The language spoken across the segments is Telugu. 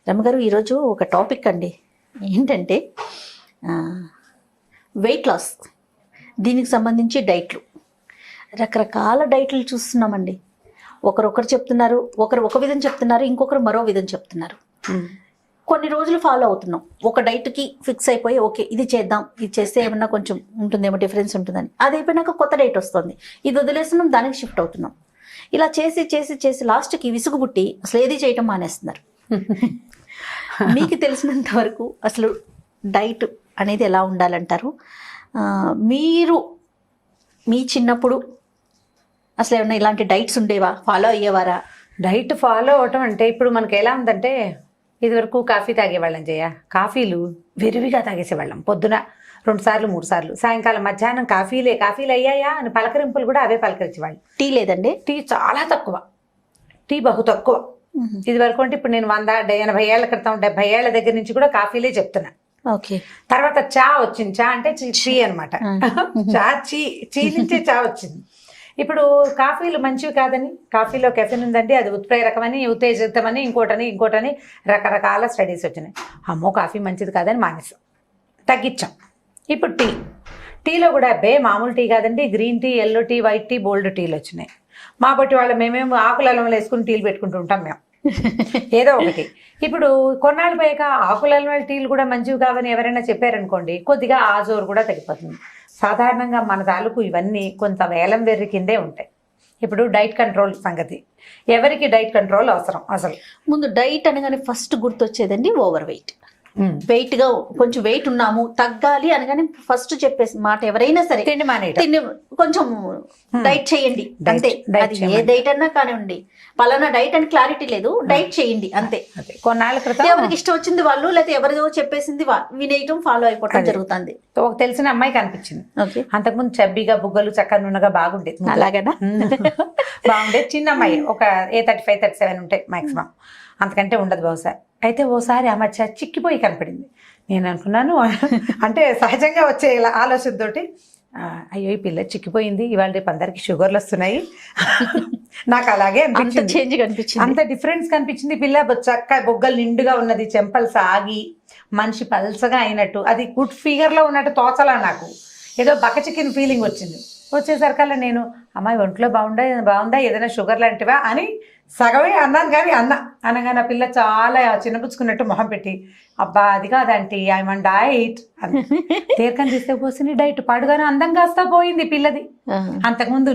రమ్మగారు ఈరోజు ఒక టాపిక్ అండి. ఏంటంటే వెయిట్ లాస్, దీనికి సంబంధించి డైట్లు, రకరకాల డైట్లు చూస్తున్నామండి. ఒకరొకరు చెప్తున్నారు, ఒకరు ఒక విధం చెప్తున్నారు, ఇంకొకరు మరో విధం చెప్తున్నారు. కొన్ని రోజులు ఫాలో అవుతున్నాం, ఒక డైట్కి ఫిక్స్ అయిపోయి ఓకే ఇది చేద్దాం, ఇది చేస్తే ఏమన్నా కొంచెం ఉంటుందేమో, డిఫరెన్స్ ఉంటుందని. అది అయిపోయినాక కొత్త డైట్ వస్తుంది, ఇది వదిలేస్తున్నాం, దానికి షిఫ్ట్ అవుతున్నాం. ఇలా చేసి చేసి చేసి లాస్ట్కి విసుగు పుట్టి అసలు ఏది చేయటం మానేస్తున్నారు. మీకు తెలిసినంత వరకు అసలు డైట్ అనేది ఎలా ఉండాలంటారు? మీరు మీ చిన్నప్పుడు అసలు ఏమన్నా ఇలాంటి డైట్స్ ఉండేవా, ఫాలో అయ్యేవారా? డైట్ ఫాలో అవటం అంటే ఇప్పుడు మనకి ఎలా ఉందంటే, ఇదివరకు కాఫీ తాగేవాళ్ళం జయ, కాఫీలు విరివిగా తాగేసేవాళ్ళం. పొద్దున 2 సార్లు 3 సార్లు, సాయంకాలం మధ్యాహ్నం కాఫీలు అయ్యాయా అని పలకరింపులు కూడా అవే పలకరించేవాళ్ళు. టీ లేదండి? టీ చాలా తక్కువ, టీ బహు తక్కువ. ఇది వరకు అంటే ఇప్పుడు నేను 180 ఏళ్ల క్రితం 70 ఏళ్ల దగ్గర నుంచి కూడా కాఫీలే చెప్తున్నా. ఓకే. తర్వాత చా వచ్చింది, చా అంటే చీ అనమాట. చా చీ నుంచే చా వచ్చింది. ఇప్పుడు కాఫీలు మంచివి కాదని, కాఫీలో కెఫిన్ ఉందండి, అది ఉత్ప్రేరకమని, ఉత్తేజితమని, ఇంకోటని రకరకాల స్టడీస్ వచ్చినాయి. అమ్మో కాఫీ మంచిది కాదని మానేసాం, తగ్గించాం. ఇప్పుడు టీలో కూడా మామూలు టీ కాదండి, green tea, yellow tea, white tea, బోల్డ్ టీలు వచ్చినాయి. మా బట్టి వాళ్ళు మేమేమో ఆకులలో వేసుకుని టీలు పెట్టుకుంటూ ఉంటాం మేము, ఏదో ఒకటి. ఇప్పుడు కొన్నాళ్ళు పోయాక ఆకులలో టీలు కూడా మంచివి కావని ఎవరైనా చెప్పారనుకోండి, కొద్దిగా ఆ జోరు కూడా తగ్గిపోతుంది. సాధారణంగా మన తాలూకు ఇవన్నీ కొంత వేలం వెర్రి కిందే ఉంటాయి. ఇప్పుడు డైట్ కంట్రోల్ సంగతి, ఎవరికి డైట్ కంట్రోల్ అవసరం? అసలు ముందు డైట్ అనగానే ఫస్ట్ గుర్తొచ్చేదండి ఓవర్ వెయిట్. వెయిట్గా కొంచెం వెయిట్ ఉన్నాము, తగ్గాలి అనగానే ఫస్ట్ చెప్పేసి మాట ఎవరైనా సరే, తిండి కొంచెం డైట్ చేయండి అంతే. అది ఏ డైట్ అన్నా కానివ్వండి, పలానా డైట్ అని క్లారిటీ లేదు, డైట్ చేయండి అంతే. కొన్నాళ్ళ క్రితం ఎవరికి ఇష్టం వచ్చింది వాళ్ళు, లేకపోతే ఎవరిదో చెప్పేసింది వినేయటం, ఫాలో అయిపోవటం జరుగుతుంది. ఒక తెలిసిన అమ్మాయి కనిపించింది. అంతకుముందు చబ్బీగా, బుగ్గలు చక్కగా నున్నగా బాగుండేది. అలాగేనా? బాగుండేది. చిన్న అమ్మాయి, ఒక 35-37 ఉంటాయి మాక్సిమం, అంతకంటే ఉండదు బహుశా. అయితే ఓసారి ఆ మధ్య చిక్కిపోయి కనపడింది. నేను అనుకున్నాను, అంటే సహజంగా వచ్చే ఆలోచనతోటి, అయ్యో ఈ పిల్ల చిక్కిపోయింది, ఇవాళ రేపు అందరికి షుగర్లు వస్తున్నాయి. నాకు అలాగే అనిపించింది, అంత డిఫరెన్స్ కనిపించింది. పిల్ల చక్క బొగ్గలు నిండుగా ఉన్నది, చెంపలు సాగి మనిషి పల్సగా అయినట్టు, అది గుడ్ ఫిగర్లో ఉన్నట్టు తోచలా. నాకు ఏదో బకచిక్కిన ఫీలింగ్ వచ్చింది. వచ్చేసరికల్లా నేను, అమ్మాయి ఒంట్లో బాగుందా, ఏదైనా షుగర్ లాంటివా అని సగమే అన్నాను. కానీ అనగానే ఆ పిల్ల చాలా చిన్నపుచ్చుకున్నట్టు మొహం పెట్టి, అబ్బా అది కాదంటే ఐఎమ్ ఆన్ డైట్ అని తీర్కని తీసుకుపోసింది. డైట్ పాడుగానే అందం కాస్తా పోయింది పిల్లది. అంతకుముందు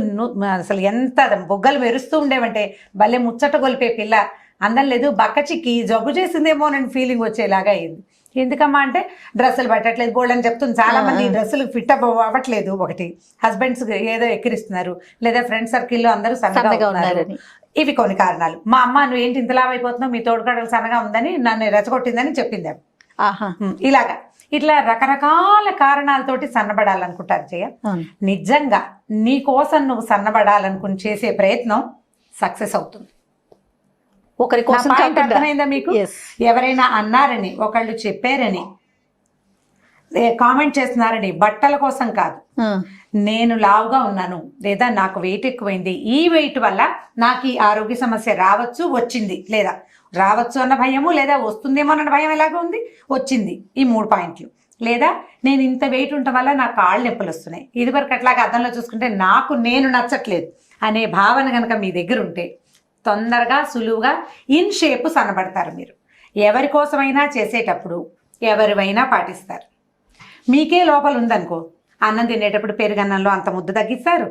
అసలు ఎంత బొగ్గలు మెరుస్తూ ఉండేవంటే, భలే ముచ్చట గొలిపే పిల్ల, అందం లేదు, బక్కచిక్కి జబ్బు చేసిందేమో అని ఫీలింగ్ వచ్చేలాగా అయింది. ఎందుకమ్మా అంటే, డ్రెస్సులు పెట్టట్లేదు బోల్డ్ అని చెప్తుంది. చాలా మంది డ్రెస్సులు ఫిట్ అవ్వట్లేదు. ఒకటి హస్బెండ్స్ ఏదో ఎక్కిరిస్తున్నారు, లేదా ఫ్రెండ్ సర్కిల్లో అందరూ సన్నగా ఉన్నారు. ఇవి కొన్ని కారణాలు. మా అమ్మ నువ్వు ఏంటి ఇంతలా అయిపోతున్నావు, మీ తోడుకడలు సన్నగా ఉందని నన్ను రెచ్చగొట్టిందని చెప్పింది. ఇట్లా రకరకాల కారణాలతోటి సన్నబడాలనుకుంటారు జయ. నిజంగా నీ కోసం నువ్వు సన్నబడాలనుకుని చేసే ప్రయత్నం సక్సెస్ అవుతుంది. ఒకరి కోసం అర్థమైందా మీకు? ఎవరైనా అన్నారని, ఒకళ్ళు చెప్పారని, కామెంట్ చేస్తున్నారని, బట్టల కోసం కాదు. నేను లావుగా ఉన్నాను, లేదా నాకు వెయిట్ ఎక్కువైంది, ఈ వెయిట్ వల్ల నాకు ఈ ఆరోగ్య సమస్య వచ్చింది, లేదా రావచ్చు అన్న భయము, లేదా వస్తుందేమో అన్న భయం ఎలాగో ఉంది, వచ్చింది. ఈ 3 పాయింట్లు. లేదా నేను ఇంత వెయిట్ ఉండటం వల్ల నాకు కాళ్ళు నొప్పులు వస్తున్నాయి, ఇదివరకు అట్లాగా అద్దంలో చూసుకుంటే నేను నచ్చట్లేదు అనే భావన కనుక మీ దగ్గర ఉంటే, తొందరగా సులువుగా ఇన్ షేప్ సన్నబడతారు మీరు. ఎవరి కోసమైనా చేసేటప్పుడు ఎవరివైనా పాటిస్తారు. మీకే లోపల ఉందనుకో, అన్నం తినేటప్పుడు పెరుగన్నంలో అంత ముద్ద తగ్గిస్తారు,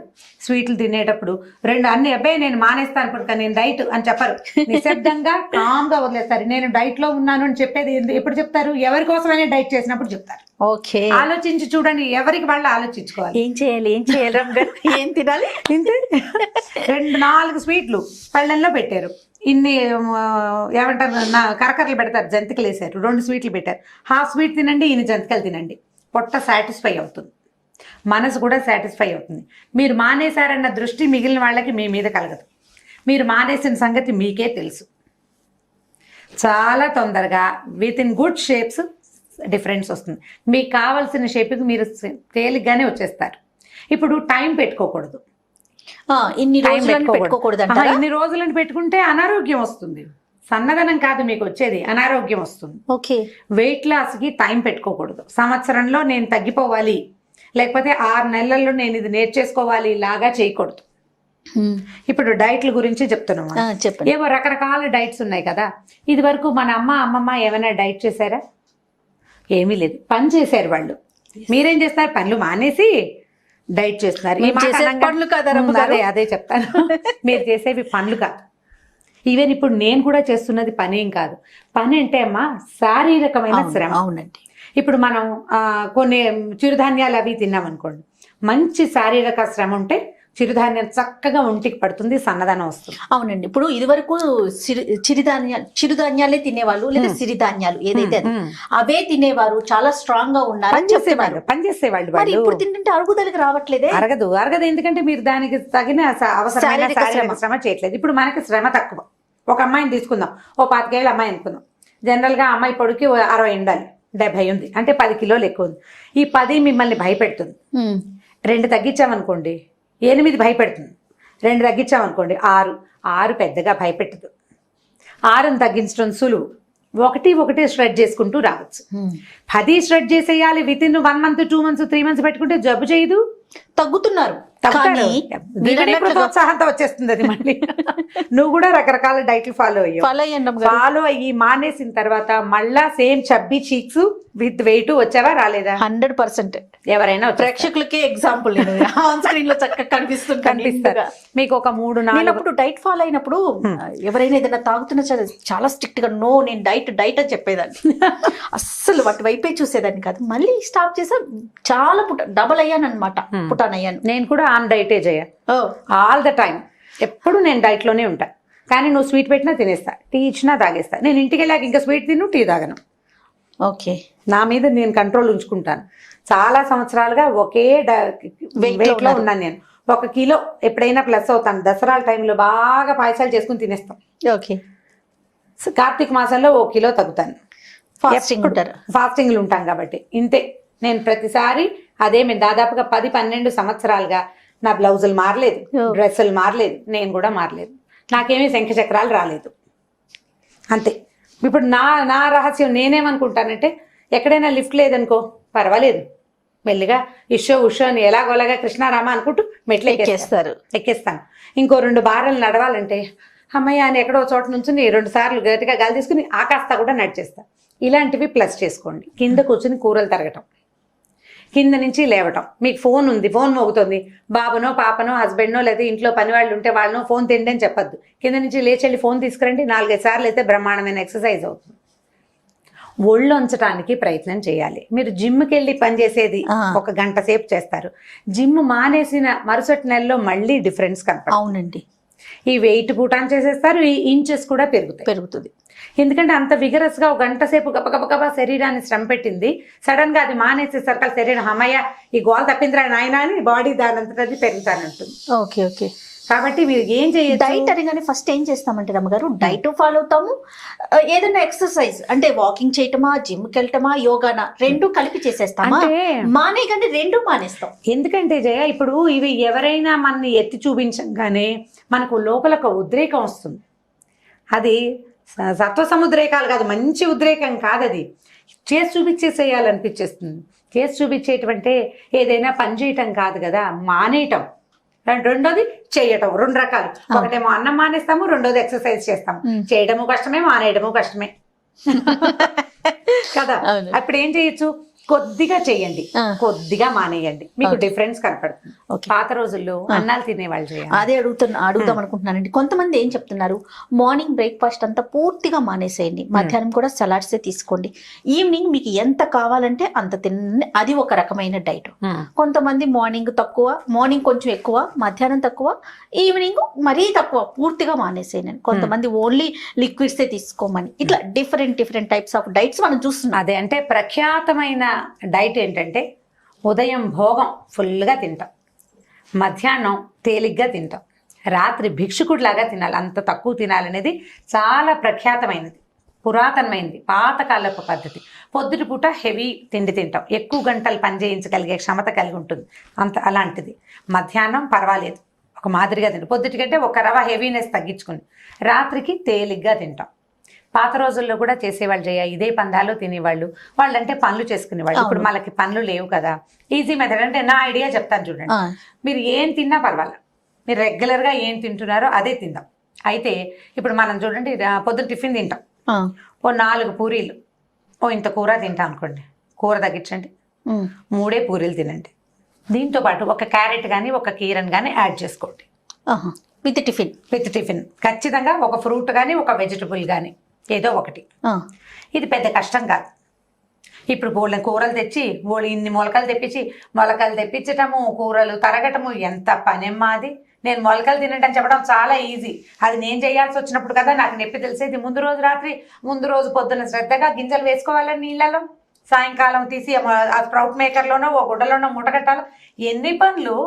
స్వీట్లు తినేటప్పుడు 2 అన్ని అబ్బాయి నేను మానేస్తాను ఇప్పుడు నేను డైట్ అని చెప్పరు, నిశ్శబ్దంగా కామ్గా వదిలేస్తారు. నేను డైట్లో ఉన్నాను అని చెప్పేది ఎప్పుడు చెప్తారు? ఎవరి కోసమైనా డైట్ చేసినప్పుడు చెప్తారు. ఓకే, ఆలోచించి చూడండి, ఎవరికి వాళ్ళు ఆలోచించుకోవాలి. ఏం చేయాలి ఏం తినాలి. 2-4 స్వీట్లు పళ్ళెంలో పెట్టారు, ఇన్ని ఏమంటారు కరకరలు పెడతారు, జంతికలు వేసారు, 2 స్వీట్లు పెట్టారు, హాఫ్ స్వీట్ తినండి, ఇన్ని జంతికలు తినండి. పొట్ట సాటిస్ఫై అవుతుంది, మనసు కూడా సాటిస్ఫై అవుతుంది. మీరు మానేశారన్న దృష్టి మిగిలిన వాళ్ళకి మీ మీద కలగదు. మీరు మానేసిన సంగతి మీకే తెలుసు. చాలా తొందరగా with in good shapes difference వస్తుంది. మీకు కావాల్సిన షేప్కి మీరు తేలిగ్గానే వచ్చేస్తారు. ఇప్పుడు టైం పెట్టుకోకూడదు, ఇన్ని రోజులను పెట్టుకుంటే అనారోగ్యం వస్తుంది. సన్నదనం కాదు మీకు వచ్చేది, అనారోగ్యం వస్తుంది. ఓకే. వెయిట్ లాస్కి టైం పెట్టుకోకూడదు. సంవత్సరంలో నేను తగ్గిపోవాలి, లేకపోతే 6 నెలల్లో నేను ఇది నేర్చేసుకోవాలి లాగా చేయకూడదు. ఇప్పుడు డైట్ల గురించి చెప్తున్నాం. చెప్పండి. ఏవో రకరకాల డైట్స్ ఉన్నాయి కదా. ఇది వరకు మన అమ్మమ్మ ఏమైనా డైట్ చేశారా? ఏమీ లేదు, పని చేశారు వాళ్ళు. మీరేం చేస్తారు? పనులు మానేసి డైట్ చేస్తున్నారు. పనులు కాదా? అదే చెప్తాను. మీరు చేసేవి పనులు కాదు. ఈవెన్ ఇప్పుడు నేను కూడా చేస్తున్నది పని ఏం కాదు. పని అంటే అమ్మా శారీరకమైన శ్రమ. అవునండి. ఇప్పుడు మనం కొన్ని చిరుధాన్యాలు అవి తిన్నాం అనుకోండి, మంచి శారీరక శ్రమ ఉంటే చిరుధాన్యం చక్కగా ఒంటికి పడుతుంది, సన్నదనం వస్తుంది. అవునండి. ఇప్పుడు ఇది వరకు చిరుధాన్యాలే తినేవాళ్ళు, లేదా సిరిధాన్యాలు ఏదైతే అవే తినేవారు, చాలా స్ట్రాంగ్ గా ఉన్నారు పనిచేసేవాళ్ళు. ఇప్పుడు తింటుంటే అరుగుదలకి రావట్లేదే. అరగదు. ఎందుకంటే మీరు దానికి తగిన అవసరమైన శారీరక శ్రమ చేయట్లేదు. ఇప్పుడు మనకి శ్రమ తక్కువ. ఒక అమ్మాయిని తీసుకుందాం, ఓ 25 ఏళ్ళ అమ్మాయి అనుకుందాం. జనరల్ గా అమ్మాయి పొడికి 60 ఉండాలి, 70 ఉంది అంటే 10 కిలోలు ఎక్కువ ఉంది. ఈ 10 మిమ్మల్ని భయపెడుతుంది. 2 తగ్గించామనుకోండి 8 భయపెడుతుంది. 2 తగ్గించామనుకోండి 6 పెద్దగా భయపెట్టదు. 6ని తగ్గించడం సులువు. 1 ష్రెడ్ చేసుకుంటూ రావచ్చు. 10 ష్రెడ్ చేసేయాలి with in 1 month 2 months 3 months పెట్టుకుంటే జబ్బు చేయదు, తగ్గుతున్నారు. ప్రోత్సాహంతో వచ్చేస్తుంది అది మళ్ళీ. నువ్వు కూడా రకరకాల డైట్లు ఫాలో అయ్యి మానేసిన తర్వాత మళ్ళా same chubby cheeks with wait వచ్చావా రాలేదా? 100%. ఎవరైనా ప్రేక్షకులకే ఎగ్జాంపుల్ ఆన్ స్క్రీన్ లో చక్కగా కనిపిస్తారు. మీకు ఒక 3-4 అప్పుడు డైట్ ఫాలో అయినప్పుడు ఎవరైనా ఏదైనా తాగుతున్నా చాలా స్ట్రిక్ట్ గా నో నేను డైట్ అని చెప్పేదాన్ని. అస్సలు వాటి వైపే చూసేదాన్ని కాదు. మళ్ళీ స్టాప్ చేసా, చాలా డబల్ అయ్యాను అనమాట, పుటాన్ అయ్యాను. నేను కూడా ఆన్ డైటే చేయ ఆల్ ద టైం. ఎప్పుడు నేను డైట్ లోనే ఉంటా. కానీ నువ్వు స్వీట్ పెట్టినా తినేస్తా, టీ ఇచ్చినా తాగేస్తా. నేను ఇంటికి వెళ్ళాక ఇంకా స్వీట్ తిను, టీ తాగను. ఓకే. నా మీద నేను కంట్రోల్ ఉంచుకుంటాను. చాలా సంవత్సరాలుగా ఒకే వెయిట్ లో ఉన్నాను నేను. 1 కిలో ఎప్పుడైనా ప్లస్ అవుతాను. దసరా టైంలో బాగా పాయసాలు చేసుకుని తినేస్తాం. ఓకే. కార్తీక మాసంలో 1 కిలో తగ్గుతాను. ఫాస్టింగ్లు ఉంటాం కాబట్టి ఇంతే. నేను ప్రతిసారి అదే దాదాపుగా 10-12 సంవత్సరాలుగా నా బ్లౌజులు మారలేదు, డ్రెస్సులు మారలేదు, నేను కూడా మారలేదు. నాకేమీ శంఖ చక్రాలు రాలేదు. అంతే. ఇప్పుడు నా రహస్యం నేనేమనుకుంటానంటే, ఎక్కడైనా లిఫ్ట్ లేదనుకో పర్వాలేదు, మెల్లిగా ఉషో అని ఎలాగోలాగా కృష్ణారామ అనుకుంటూ మెట్లు ఎక్కేస్తాను. ఇంకో 2 బారలు నడవాలంటే అమ్మయ్య అని ఎక్కడో చోట నుంచి 2 సార్లు గట్టిగా గాలి తీసుకుని ఆకాస్తా కూడా నడిచేస్తా. ఇలాంటివి ప్లస్ చేసుకోండి. కింద కూర్చుని కూరలు తరగటం, కింద నుంచి లేవటం. మీకు ఫోన్ ఉంది, ఫోన్ మోగుతుంది, బాబునో పాపనో హస్బెండ్నో లేదా ఇంట్లో పని వాళ్ళు ఉంటే వాళ్ళనో ఫోన్ తిండి అని చెప్పొద్దు. కింద నుంచి లేచెళ్ళి ఫోన్ తీసుకురండి. 4-5 సార్లు అయితే బ్రహ్మాండమైన ఎక్సర్సైజ్ అవుతుంది. ఒళ్ళు ఉంచడానికి ప్రయత్నం చేయాలి. మీరు జిమ్కి వెళ్ళి పనిచేసేది 1 గంట సేపు చేస్తారు. జిమ్ మానేసిన మరుసటి నెలలో మళ్ళీ డిఫరెన్స్ కనపడుతుంది. అవునండి. ఈ వెయిట్ పూటాన్ చేసేస్తారు, ఈ ఇంచెస్ కూడా పెరుగుతుంది. ఎందుకంటే అంత విగరస్ గా 1 గంట సేపు గబగబా శరీరాన్ని శ్రమ పెట్టింది. సడన్ గా అది మానేసేసరికి శరీరం అమ్మయ్య ఈ గోల్ తప్పిందిరా నాయన అని బాడీ దానంతటది పెరుగుతానంటుంది. Okay okay. కాబట్టి మీరు ఏం చేయొచ్చు, డైట్ అనగానే ఫస్ట్ ఏం చేస్తామంటే రమ్మగారు, డైట్ ఫాలో అవుతాము, ఏదైనా ఎక్సర్సైజ్ అంటే వాకింగ్ చేయటమా, జిమ్కి వెళ్ళటమా, యోగానా 2 కలిపి చేసేస్తామా? మానేగానే 2 మానేస్తాం. ఎందుకంటే జయ, ఇప్పుడు ఇవి ఎవరైనా మనని ఎత్తి చూపించగానే మనకు లోపల ఒక ఉద్రేకం వస్తుంది. అది సత్వ సముద్రేకాలు కాదు, మంచి ఉద్రేకం కాదు. అది చేసి చూపించేసేయాలనిపించేస్తుంది. చేసి చూపించేటంటే ఏదైనా పని చేయటం కాదు కదా, మానేయటం. రెండోది చేయటం. 2 రకాలు. ఒకటేమో అన్నం మానేస్తాము, రెండోది ఎక్సర్సైజ్ చేస్తాము. చేయడము కష్టమే, మానేయడము కష్టమే కదా. అప్పుడు ఏం చేయొచ్చు, కొద్దిగా చేయండి, కొద్దిగా మానేయండి, మీకు డిఫరెన్స్ కనపడుతుంది. పాత రోజుల్లో అన్నాలు తినేవాళ్ళు చేయాలి. అదే అడుగుదాం అనుకుంటున్నానండి. కొంతమంది ఏం చెప్తున్నారు, మార్నింగ్ బ్రేక్ఫాస్ట్ అంతా పూర్తిగా మానేసేయండి, మధ్యాహ్నం కూడా సలాడ్సే తీసుకోండి, ఈవినింగ్ మీకు ఎంత కావాలంటే అంత తినండి, అది ఒక రకమైన డైట్. కొంతమంది మార్నింగ్ కొంచెం ఎక్కువ, మధ్యాహ్నం తక్కువ, ఈవినింగ్ మరీ తక్కువ, పూర్తిగా మానేసేయండి. కొంతమంది ఓన్లీ లిక్విడ్సే తీసుకోమని, ఇట్లా డిఫరెంట్ టైప్స్ ఆఫ్ డైట్స్ మనం చూస్తున్నాం. అదే అంటే ప్రఖ్యాతమైన డైట్ ఏంటంటే, ఉదయం భోగం ఫుల్గా తింటాం, మధ్యాహ్నం తేలిగ్గా తింటాం, రాత్రి భిక్షుకుడిలాగా తినాలి, అంత తక్కువ తినాలనేది చాలా ప్రఖ్యాతమైనది, పురాతనమైనది, పాతకాలపు పద్ధతి. పొద్దుటి పూట హెవీ తిండి తింటాం, ఎక్కువ గంటలు పనిచేయించగలిగే క్షమత కలిగి ఉంటుంది, అలాంటిది. మధ్యాహ్నం పర్వాలేదు, ఒక మాదిరిగా తింటాం, పొద్దుటి కంటే 1 రవ హెవీనెస్ తగ్గించుకుని, రాత్రికి తేలిగ్గా తింటాం. పాత రోజుల్లో కూడా చేసేవాళ్ళు జయ, ఇదే పందాలు తినేవాళ్ళు. వాళ్ళంటే పనులు చేసుకునేవాళ్ళు. ఇప్పుడు మనకి పనులు లేవు కదా. ఈజీ మెథడ్ అంటే నా ఐడియా చెప్తాను చూడండి. మీరు ఏం తిన్నా పర్వాలేదు, మీరు రెగ్యులర్గా ఏం తింటున్నారో అదే తిందాం. అయితే ఇప్పుడు మనం చూడండి, పొద్దున్న టిఫిన్ తింటాం, ఓ 4 పూరీలు, ఓ ఇంత కూర తింటాం అనుకోండి, కూర తగ్గించండి, 3 పూరీలు తినండి. దీంతో పాటు ఒక క్యారెట్ కానీ ఒక కీరన్ కానీ యాడ్ చేసుకోండి విత్ టిఫిన్. ఖచ్చితంగా ఒక ఫ్రూట్ కానీ ఒక వెజిటబుల్ కానీ ఏదో ఒకటి. ఇది పెద్ద కష్టం కాదు. ఇప్పుడు కూరలు తెచ్చి ఇన్ని మొలకలు తెప్పించటము, కూరలు తరగటము ఎంత పనేమ్మా అది. నేను మొలకలు తినండి అని చెప్పడం చాలా ఈజీ. అది నేను చేయాల్సి వచ్చినప్పుడు కదా నాకు నొప్పి తెలిసేది. ముందు రోజు పొద్దున్న శ్రద్ధగా గింజలు వేసుకోవాలని నీళ్ళలో, సాయంకాలం తీసి ఆ స్ప్రౌట్ మేకర్లోనో ఓ గుడ్డలోనో మూట కట్టాలి. ఎన్ని పనులు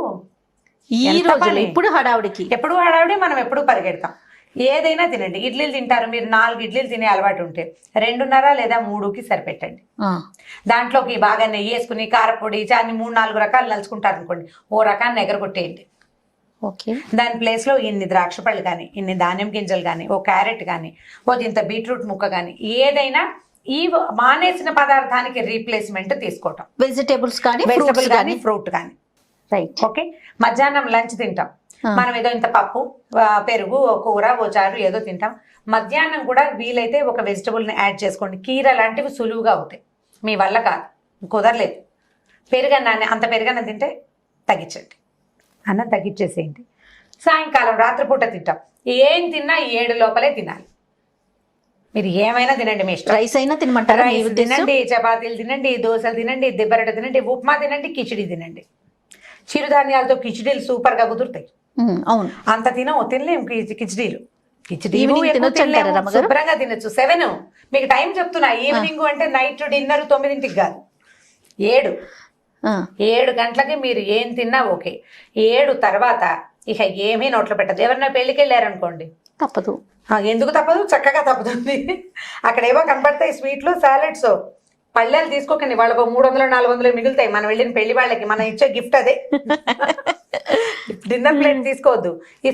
ఈ రోజులు. ఎప్పుడు హడావిడి, మనం ఎప్పుడు పరిగెడతాం. ఏదైనా తినండి. ఇడ్లీలు తింటారు మీరు, 4 ఇడ్లీలు తినే అలవాటు ఉంటే 2.5 లేదా 3కి సరిపెట్టండి. దాంట్లోకి బాగా నెయ్యి వేసుకుని కారపొడి చాన్ని 3-4 రకాలు నలుచుకుంటారు అనుకోండి, ఓ రకాన్ని ఎగరగొట్టేయండి. దాని ప్లేస్లో ఇన్ని ద్రాక్ష పళ్ళు కానీ, ఇన్ని ధాన్యం గింజలు కానీ, ఓ క్యారెట్ కానీ, ఓ ఇంత బీట్రూట్ ముక్క కానీ, ఏదైనా ఈ మానేసిన పదార్థానికి రీప్లేస్మెంట్ తీసుకోవటం. వెజిటేబుల్స్ కానీ ఫ్రూట్ కానీ. రైట్. ఓకే. మధ్యాహ్నం లంచ్ తింటాం మనం, ఏదో ఇంత పప్పు, పెరుగు, కూర, ఓ చారు ఏదో తింటాం. మధ్యాహ్నం కూడా వీలైతే ఒక వెజిటబుల్ని యాడ్ చేసుకోండి. కీర లాంటివి సులువుగా అవుతాయి, మీ వల్ల కాదు, కుదరలేదు. పెరుగన్నాన్ని, అంత పెరుగన్నం తింటే తగ్గించండి, అన్నం తగ్గించేసేయండి. సాయంకాలం రాత్రిపూట తింటాం. ఏం తిన్నా 7 లోపలే తినాలి. మీరు ఏమైనా తినండి, మీ ఇష్టం. రైస్ అయినా తినమంటారా? రైస్ తినండి, చపాతీలు తినండి, దోశలు తినండి, దిబ్బరట తినండి, ఉప్మా తినండి, కిచిడి తినండి. చిరుధాన్యాలతో కిచిడీలు సూపర్గా కుదురుతాయి. అవును. అంత తినలేము కిచిడీలు. శుభ్రంగా తినొచ్చు. 7 మీకు టైం చెప్తున్నా. ఈవినింగ్ అంటే నైట్ డిన్నర్ 9కి కాదు, 7 గంటలకి మీరు ఏం తిన్నా ఓకే. 7 తర్వాత ఇక ఏమీ నోట్లో పెట్టదు. ఎవరైనా పెళ్లికి వెళ్ళారనుకోండి, తప్పదు. ఎందుకు తప్పదు? చక్కగా తప్పుతుంది. అక్కడ ఏవో కనపడతాయి, స్వీట్లు, సాలెడ్స్, పళ్ళెలు తీసుకోకండి. వాళ్ళకు 300-400 మిగులుతాయి. మనం వెళ్ళిన పెళ్లి వాళ్ళకి మనం ఇచ్చే గిఫ్ట్ అదే. డిన్నర్ ప్లేట్ తీసుకోవద్దు. ఈ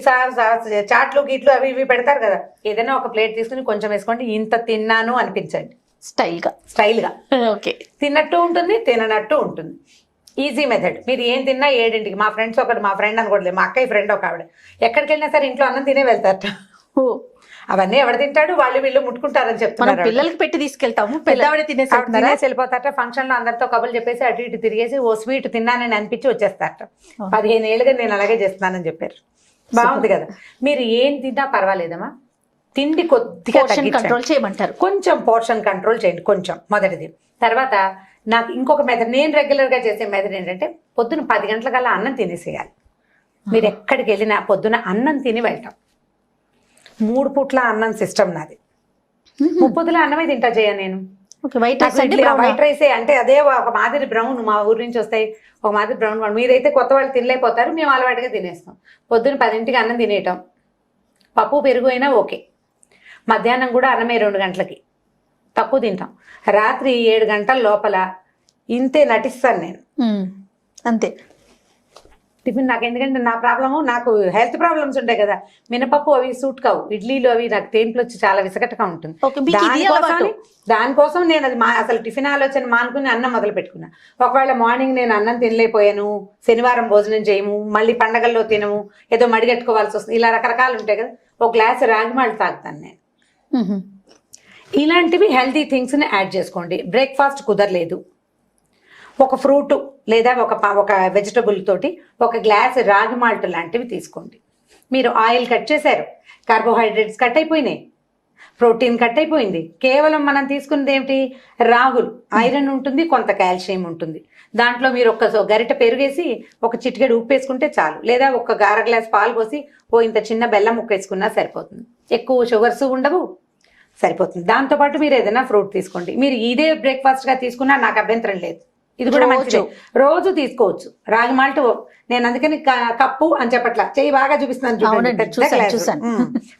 చాట్లు గీట్లు అవి ఇవి పెడతారు కదా, ఏదైనా ఒక ప్లేట్ తీసుకుని కొంచెం వేసుకోండి. ఇంత తిన్నాను అనిపించండి, స్టైల్గా. ఓకే. తిన్నట్టు ఉంటుంది, తిననట్టు ఉంటుంది. Easy method. మీరు ఏం తిన్నా 7ంటికి. మా ఫ్రెండ్ అనుకోవట్లేదు, మా అక్కయ్య ఫ్రెండ్ ఒక ఆవిడ, ఎక్కడికి వెళ్ళినా సరే ఇంట్లో అన్నం తినే వెళ్తారట. అవన్నీ ఎవరు తింటాడు, వాళ్ళు వీళ్ళు ముట్టుకుంటారని చెప్తున్నారు. పిల్లలకి పెట్టి తీసుకెళ్తాము, పెద్దవాడే తినేసి వెళ్ళిపోతారట. ఫంక్షన్ లో అందరితో కబుర్లు చెప్పేసి అటు ఇటు తిరిగేసి ఓ స్వీట్ తిన్నానని అనిపించి వచ్చేస్తారట. 15 ఏళ్ళుగా నేను అలాగే చేస్తున్నానని చెప్పారు. బాగుంది కదా. మీరు ఏం తిన్నా పర్వాలేదమ్మా, తిండి కొద్దిగా కంట్రోల్ చేయమంటారు. కొంచెం పోర్షన్ కంట్రోల్ చేయండి, కొంచెం. మొదటిది. తర్వాత నాకు ఇంకొక మెథడ్, నేను రెగ్యులర్గా చేసే మెథడ్ ఏంటంటే, పొద్దున 10 గంటలకల్లా అన్నం తినేసేయాలి. మీరు ఎక్కడికి వెళ్ళినా పొద్దున అన్నం తిని వెళ్తాం. 3 పూట్ల అన్నం సిస్టమ్ నాది. 3 పూట్ల అన్నమే తింటా చేయ నేను. వైట్ రైసే అంటే అదే ఒక మాదిరి బ్రౌన్, మా ఊరి నుంచి వస్తాయి ఒక మాదిరి బ్రౌన్. మీరైతే కొత్త వాళ్ళు తినలేకపోతారు, మేము అలవాటుగా తినేస్తాం. పొద్దున్న 10ంటికి అన్నం తినేయటం, పప్పు పెరుగు అయినా ఓకే. మధ్యాహ్నం కూడా అన్నమే 2 గంటలకి, తక్కువ తింటాం. రాత్రి 7 గంటల లోపల ఇంతే నటిస్తాను నేను, అంతే. టిఫిన్ నాకు, ఎందుకంటే నా ప్రాబ్లము, నాకు హెల్త్ ప్రాబ్లమ్స్ ఉంటాయి కదా, మినపప్పు అవి సూట్ కావు, ఇడ్లీలు అవి నాకు తేంపులు వచ్చి చాలా విసగటగా ఉంటుంది. దానికోసం నేను అది అసలు టిఫిన్ ఆలోచన మానుకుని అన్నం మొదలు పెట్టుకున్నా. ఒకవేళ మార్నింగ్ నేను అన్నం తినలేకపోయాను, శనివారం భోజనం చేయము, మళ్ళీ పండగల్లో తినము, ఏదో మడిగట్టుకోవాల్సి వస్తుంది, ఇలా రకరకాలు ఉంటాయి కదా, ఒక గ్లాస్ రాగి మాల్ట్ తాగుతాను నేను. ఇలాంటివి హెల్తీ థింగ్స్ని యాడ్ చేసుకోండి. బ్రేక్ఫాస్ట్ కుదరలేదు, ఒక ఫ్రూట్ లేదా ఒక వెజిటబుల్ తోటి ఒక గ్లాస్ రాగి మాల్ట్ లాంటివి తీసుకోండి. మీరు ఆయిల్ కట్ చేశారు, కార్బోహైడ్రేట్స్ కట్ అయిపోయినాయి, ప్రోటీన్ కట్ అయిపోయింది. కేవలం మనం తీసుకున్నది ఏమిటి? రాగులు. ఐరన్ ఉంటుంది, కొంత కాల్షియం ఉంటుంది. దాంట్లో మీరు ఒక గరిట పెరుగేసి ఒక చిటికెడు ఉప్పు వేసుకుంటే చాలు, లేదా ఒక అర గ్లాస్ పాలు పోసి ఓ ఇంత చిన్న బెల్లం ముక్క వేసుకున్నా సరిపోతుంది. ఎక్కువ షుగర్స్ ఉండవు, సరిపోతుంది. దాంతోపాటు మీరు ఏదైనా ఫ్రూట్ తీసుకోండి. మీరు ఇదే బ్రేక్ఫాస్ట్గా తీసుకున్నా నాకు అభ్యంతరం లేదు, ఇది కూడా మంచిది, రోజు తీసుకోవచ్చు. రాగి మాల్ట్ నేను అందుకని కప్పు అని చెప్పట్లా, చెయ్యి బాగా చూపిస్తున్నాను చూడండి,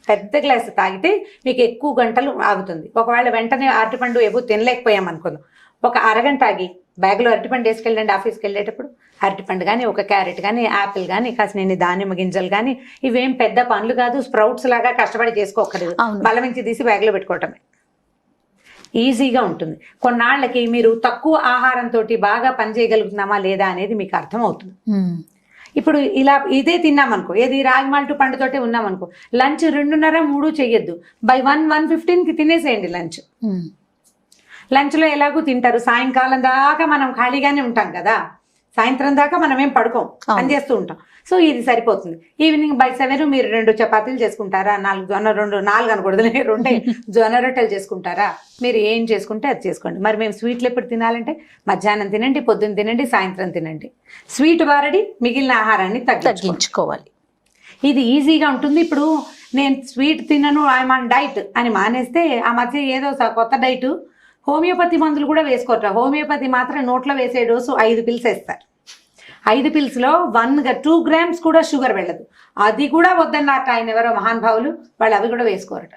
పెద్ద గ్లాస్ తాగితే మీకు ఎక్కువ గంటలు ఆగుతుంది. ఒకవేళ వెంటనే అరటిపండు ఏవో తినలేకపోయాం అనుకుందాం, ఒక అరగంట ఆగి బ్యాగ్లో అరటిపండు వేసుకెళ్ళండి. ఆఫీస్కి వెళ్ళేటప్పుడు అరటిపండు కానీ, ఒక క్యారెట్ కానీ, యాపిల్ కానీ, కాసిన దానిమ్మ గింజలు కానీ, ఇవేం పెద్ద పనులు కాదు, స్ప్రౌట్స్ లాగా కష్టపడి చేసుకోకర్లేదు, బలమించి తీసి బ్యాగ్లో పెట్టుకోవటమే. ఈజీగా ఉంటుంది. కొన్నాళ్ళకి మీరు తక్కువ ఆహారంతో బాగా పనిచేయగలుగుతున్నామా లేదా అనేది మీకు అర్థమవుతుంది. ఇప్పుడు ఇలా ఇదే తిన్నామనుకో, ఏది రాగి మాల్ట్ పండుతోటే ఉన్నామనుకో, లంచ్ 2:30-3 చెయ్యొద్దు, బై 1:15కి తినేసేయండి లంచ్. లంచ్లో ఎలాగూ తింటారు, సాయంకాలం దాకా మనం ఖాళీగానే ఉంటాం కదా, సాయంత్రం దాకా మనం ఏం పడుకోం, పని చేస్తూ ఉంటాం. సో ఇది సరిపోతుంది. ఈవినింగ్ బై 7 మీరు 2 చపాతీలు చేసుకుంటారా, 4 అనకూడదు, 2 జొన్న రొట్టెలు చేసుకుంటారా, మీరు ఏం చేసుకుంటే అది చేసుకోండి. మరి మేము స్వీట్లు ఎప్పుడు తినాలంటే మధ్యాహ్నం తినండి, పొద్దున్న తినండి, సాయంత్రం తినండి. స్వీట్ వారడి మిగిలిన ఆహారాన్ని తగ్గించుకోవాలి. ఇది ఈజీగా ఉంటుంది. ఇప్పుడు నేను స్వీట్ తినను, ఐఎమ్ ఆన్ డైట్ అని మానేస్తే ఆ మధ్య ఏదో కొత్త డైట్, హోమియోపతి మందులు కూడా వేసుకోవట్రా. హోమియోపతి మాత్రం నోట్లో వేసే డోసు 5 పిల్స్ వేస్తారు. 5 పిల్స్లో 2 grams కూడా షుగర్ వెళ్ళదు. అది కూడా వద్దన్నట్టు ఆయన ఎవరో మహానుభావులు, వాళ్ళు అవి కూడా వేసుకోరట.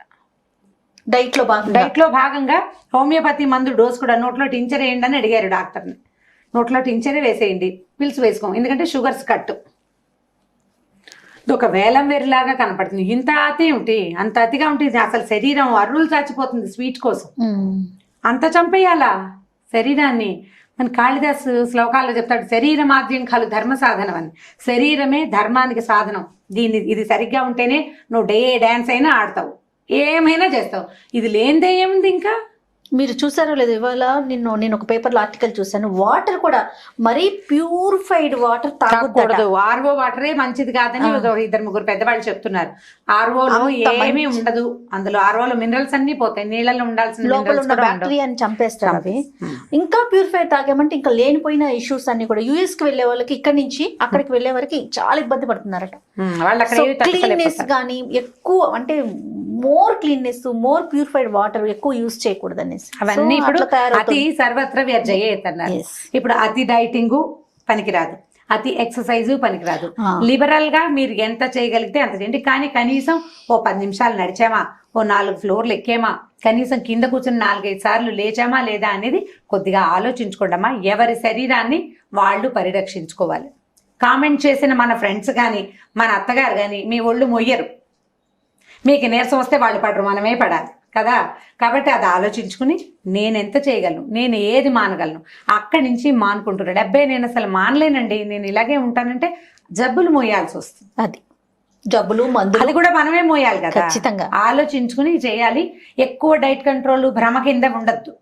డైట్లో భాగంగా హోమియోపతి మందు డోస్ కూడా నోట్లో టించర్ వేయండి అని అడిగారు డాక్టర్ని. నోట్లో టించరే వేసేయండి, పిల్స్ వేసుకోం, ఎందుకంటే షుగర్స్ కట్. ఒక వేలం వేరులాగా కనపడుతుంది. ఇంత అతి ఉంటే అంత అతిగా ఉంటుంది, అసలు శరీరం అర్రులు చాచిపోతుంది స్వీట్ కోసం. అంత చంపేయాలా శరీరాన్ని? మన కాళిదాస్ శ్లోకాల్లో చెప్తాడు, శరీరమాద్యం ఖలు ధర్మ సాధనం అని. శరీరమే ధర్మానికి సాధనం. ఇది సరిగ్గా ఉంటేనే నువ్వు డాన్స్ అయినా ఆడతావు, ఏమైనా చేస్తావు. ఇది లేనిదే ఏముంది ఇంకా? మీరు చూసారో లేదు, ఇవాళ నేను ఒక పేపర్లో ఆర్టికల్ చూసాను, వాటర్ కూడా మరీ ప్యూరిఫైడ్ వాటర్ తాగకూడదు, ఆర్ఓ వాటరే మంచిది కాదని 2-3 పెద్దవాళ్ళు చెప్తున్నారు. ఆర్ఓలో ఏమీ ఉండదు, అందులో ఆర్ఓలో మినరల్స్ అన్ని పోతాయి, నీళ్ళలో ఉండాల్సిన లోపల ఉన్న బ్యాక్టీరియాని చంపేస్తారు అవి. ఇంకా ప్యూరిఫైడ్ తాగామంటే ఇంకా లేనిపోయిన ఇష్యూస్ అన్ని కూడా. యుఎస్ కి వెళ్లే వాళ్ళకి ఇక్కడ నుంచి అక్కడికి వెళ్లే వరకు చాలా ఇబ్బంది పడుతున్నారట. క్లీన్నెస్ కానీ ఎక్కువ, అంటే more cleanness, more purified water ఎక్కువ యూజ్ చేయకూడదు అనేసి అవన్నీ ఇప్పుడు అతి సర్వత్ర వ్యర్థయ్యేతున్నారు. ఇప్పుడు అతి డైటింగ్ పనికిరాదు, అతి ఎక్సర్సైజ్ పనికిరాదు. లిబరల్ గా మీరు ఎంత చేయగలిగితే అంత చేయండి. కానీ కనీసం ఓ 10 నిమిషాలు నడిచామా, ఓ 4 ఫ్లోర్లు ఎక్కేమా, కనీసం కింద కూర్చొని 4-5 సార్లు లేచామా లేదా అనేది కొద్దిగా ఆలోచించుకోండమ్మా. ఎవరి శరీరాన్ని వాళ్ళు పరిరక్షించుకోవాలి. కామెంట్ చేసిన మన ఫ్రెండ్స్ కానీ మన అత్తగారు కానీ మీ ఒళ్ళు మొయ్యరు. మీకు నీరసం వస్తే వాళ్ళు పడరు, మనమే పడాలి కదా. కాబట్టి అది ఆలోచించుకుని నేను ఎంత చేయగలను, నేను ఏది మానగలను, అక్కడి నుంచి మానుకుంటున్నాడు. అబ్బాయి నేను అసలు మానలేనండి, నేను ఇలాగే ఉంటానంటే జబ్బులు మోయాల్సి వస్తుంది. అది జబ్బులు మందులు అది కూడా మనమే మోయాలి కదా. ఖచ్చితంగా ఆలోచించుకుని చేయాలి. ఎక్కువ డైట్ కంట్రోల్ భ్రమ కింద ఉండద్దు.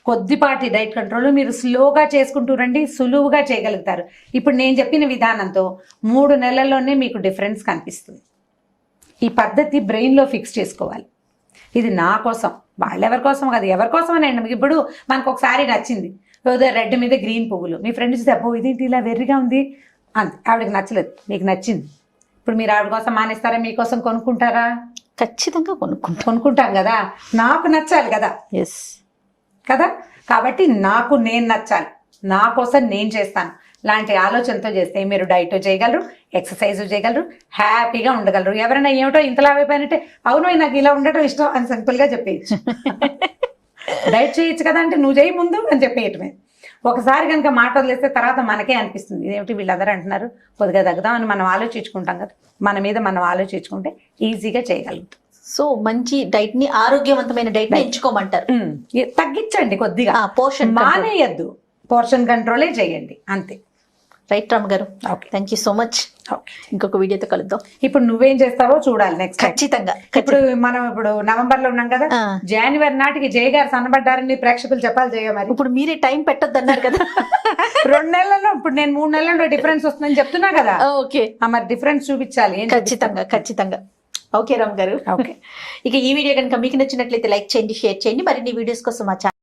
కొద్దిపాటి డైట్ కంట్రోల్ మీరు స్లోగా చేసుకుంటూ రండి, సులువుగా చేయగలుగుతారు. ఇప్పుడు నేను చెప్పిన విధానంతో 3 నెలల్లోనే మీకు డిఫరెన్స్ కనిపిస్తుంది. ఈ పద్ధతి బ్రెయిన్లో ఫిక్స్ చేసుకోవాలి. ఇది నా కోసం, వాళ్ళెవరి కోసం కాదు, ఎవరి కోసం అని. ఇప్పుడు మనకు ఒకసారి నచ్చింది, రెడ్ మీద గ్రీన్ పువ్వులు, మీ ఫ్రెండ్ చూస్తే అబ్బో ఇదేంటి ఇలా వెర్రిగా ఉంది అంతే, ఆవిడకి నచ్చలేదు, మీకు నచ్చింది. ఇప్పుడు మీరు ఆవిడ కోసం మానేస్తారా, మీకోసం కొనుక్కుంటారా? ఖచ్చితంగా కొనుక్కుంటాం కదా. నాకు నచ్చాలి కదా. ఎస్ కదా. కాబట్టి నేను నచ్చాలి, నా కోసం నేను చేస్తాను లాంటి ఆలోచనతో చేస్తే మీరు డైట్ చేయగలరు, ఎక్సర్సైజ్ చేయగలరు, హ్యాపీగా ఉండగలరు. ఎవరైనా ఏమిటో ఇంతలా అయిపోయినట్టే, అవును నాకు ఇలా ఉండటం ఇష్టం అని సింపుల్గా చెప్పేయచ్చు. డైట్ చేయొచ్చు కదా అంటే నువ్వు చేయి ముందు అని చెప్పేయటమే. ఒకసారి కనుక మాట వదిలేస్తే తర్వాత మనకే అనిపిస్తుంది ఇదేమిటి వీళ్ళందరూ అంటున్నారు, కొద్దిగా తగ్గుదామని మనం ఆలోచించుకుంటాం కదా. మన మీద మనం ఆలోచించుకుంటే ఈజీగా చేయగలుగుతాం. సో మంచి డైట్ ని, ఆరోగ్యవంతమైన డైట్ ని ఎంచుకోమంటారు. తగ్గించండి కొద్దిగా, పోర్షన్ మానేయద్దు, పోర్షన్ కంట్రోలే చేయండి అంతే. రైట్ రామ్ గారు, okay, thank you so much. ఇంకొక వీడియోతో కలుద్దాం. ఇప్పుడు నువ్వేం చేస్తావో చూడాలి నెక్స్ట్. ఖచ్చితంగా. మనం ఇప్పుడు నవంబర్ లో ఉన్నాం కదా, జనవరి నాటికి జయ గారు సన్నబడ్డారని ప్రేక్షకులు చెప్పాలి. జయ మరి ఇప్పుడు మీరే టైం పెట్టొద్దు అన్నారు కదా. 2 నెలల్లో, ఇప్పుడు నేను 3 నెలల్లో డిఫరెన్స్ వస్తుందని చెప్తున్నా కదా. ఓకే, మరి డిఫరెన్స్ చూపించాలి. ఖచ్చితంగా. ఓకే రామ్ గారు. ఓకే. ఇక ఈ వీడియో కనుక మీకు నచ్చినట్లయితే లైక్ చేయండి, షేర్ చేయండి. మరిన్ని వీడియోస్ కోసం మా ఛానల్